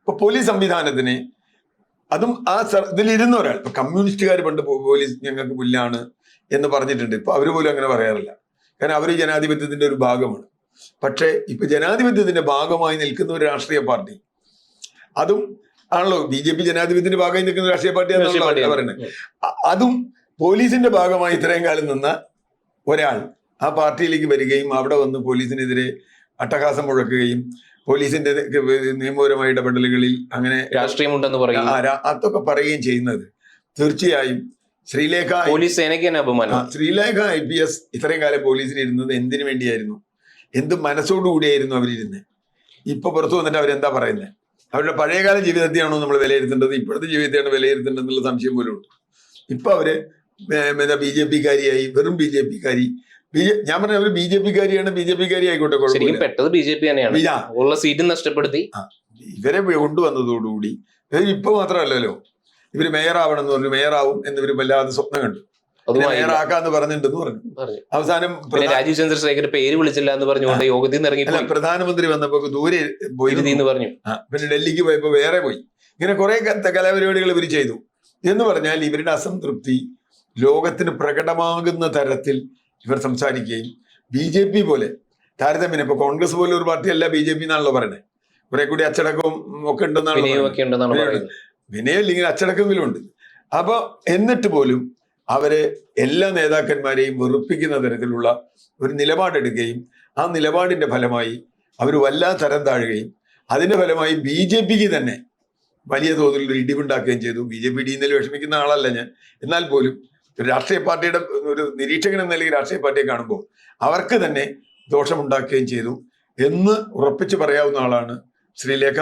ഇപ്പൊ പോലീസ് സംവിധാനത്തിന് അതും ഇതിലിരുന്ന ഒരാൾ, ഇപ്പൊ കമ്മ്യൂണിസ്റ്റുകാർ പണ്ട് പോലീസ് ഞങ്ങൾക്ക് പുല്ലാണ് എന്ന് പറഞ്ഞിട്ടുണ്ട്. ഇപ്പൊ അവര് പോലും അങ്ങനെ പറയാറില്ല. കാരണം അവർ ജനാധിപത്യത്തിന്റെ ഒരു ഭാഗമാണ്. പക്ഷേ ഇപ്പൊ ജനാധിപത്യത്തിന്റെ ഭാഗമായി നിൽക്കുന്ന ഒരു രാഷ്ട്രീയ പാർട്ടി, അതും ആണല്ലോ BJP ജനാധിപത്യത്തിന്റെ ഭാഗമായി നിൽക്കുന്ന രാഷ്ട്രീയ പാർട്ടിയാണെന്നാണല്ലോ പറയുന്നത്. അതും പോലീസിന്റെ ഭാഗമായി ഇത്രയും കാലം നിന്ന ഒരാൾ ആ പാർട്ടിയിലേക്ക് വരികയും അവിടെ വന്ന് പോലീസിനെതിരെ അട്ടഹാസം മുഴക്കുകയും പോലീസിന്റെ നിയമപരമായ ഇടപെടലുകളിൽ അങ്ങനെ രാഷ്ട്രീയമുണ്ടെന്ന് പറയും, അതൊക്കെ പറയുകയും ചെയ്യുന്നത് തീർച്ചയായും ശ്രീലേഖ പോലീസ് സേനയ്ക്ക് തന്നെ അപമാനം. ശ്രീലേഖ IPS ഇത്രയും കാലം പോലീസിൽ ഇരുന്നത് എന്തിനു വേണ്ടിയായിരുന്നു? എന്ത് മനസ്സോടുകൂടിയായിരുന്നു അവരിരുന്നത്? ഇപ്പൊ പുറത്തു വന്നിട്ട് അവരെന്താ പറയുന്നത്? അവരുടെ പഴയകാല ജീവിതത്തെയാണോ നമ്മൾ വിലയിരുത്തേണ്ടത്, ഇപ്പോഴത്തെ ജീവിതത്തെയാണ് വിലയിരുത്തേണ്ടത് എന്നുള്ള സംശയം പോലും ഉണ്ട്. ഇപ്പൊ അവര് BJP-കാരിയായി, വെറും BJP-കാരി. ഞാൻ പറഞ്ഞ അവര് BJP-കാരിയാണ്, BJP-കാരി ആയിക്കോട്ടെ, പെട്ടത് BJP തന്നെയാണ്. ഉള്ള സീറ്റ് നഷ്ടപ്പെടുത്തി ഇവരെ കൊണ്ടുവന്നതോടുകൂടി ഇപ്പൊ മാത്രമല്ലല്ലോ, ഇവര് മേയറാവണം എന്ന് പറഞ്ഞു, മേയറാവും എന്നിവര് വല്ലാതെ സ്വപ്നം കണ്ടു, മേയറാക്കാന്ന് പറഞ്ഞിട്ടുണ്ടെന്ന് പറഞ്ഞു. അവസാനം രാജീവ് ചന്ദ്രശേഖർ പേര് വിളിച്ചില്ല എന്ന് പറഞ്ഞുകൊണ്ട് യോഗത്തിൽ നിന്ന് ഇറങ്ങി. പ്രധാനമന്ത്രി വന്നപ്പോ ദൂരെ പോയി എന്ന് പറഞ്ഞു. പിന്നെ ഡൽഹിക്ക് പോയപ്പോ വേറെ പോയി. ഇങ്ങനെ കുറെ കലാപരിപാടികൾ ഇവർ ചെയ്തു എന്ന് പറഞ്ഞാൽ ഇവരുടെ അസംതൃപ്തി ലോകത്തിന് പ്രകടമാകുന്ന തരത്തിൽ ഇവർ സംസാരിക്കുകയും BJP പോലെ താരതമ്യം, ഇപ്പൊ കോൺഗ്രസ് പോലെ ഒരു പാർട്ടിയല്ല BJP എന്നാണല്ലോ പറയുന്നത്. കുറെ കൂടി അച്ചടക്കവും ഒക്കെ ഉണ്ടെന്നാണ്, വിനയം ഇല്ലെങ്കിൽ അച്ചടക്കമെങ്കിലും ഉണ്ട്. അപ്പൊ എന്നിട്ട് പോലും അവര് എല്ലാ നേതാക്കന്മാരെയും വെറുപ്പിക്കുന്ന തരത്തിലുള്ള ഒരു നിലപാടെടുക്കുകയും ആ നിലപാടിന്റെ ഫലമായി അവർ വല്ലാതെ തരം താഴുകയും അതിന്റെ ഫലമായി BJPക്ക് തന്നെ വലിയ തോതിൽ ഒരു ഇടിവുണ്ടാക്കുകയും ചെയ്തു. BJP ഇടിയുന്നതിൽ വിഷമിക്കുന്ന ആളല്ല ഞാൻ, എന്നാൽ പോലും ഒരു രാഷ്ട്രീയ പാർട്ടിയുടെ ഒരു നിരീക്ഷകൻ എന്ന നിലയിൽ രാഷ്ട്രീയ പാർട്ടിയെ കാണുമ്പോൾ അവർക്ക് തന്നെ ദോഷമുണ്ടാക്കുകയും ചെയ്തു എന്ന് ഉറപ്പിച്ച് പറയാവുന്ന ആളാണ് ശ്രീലേഖ.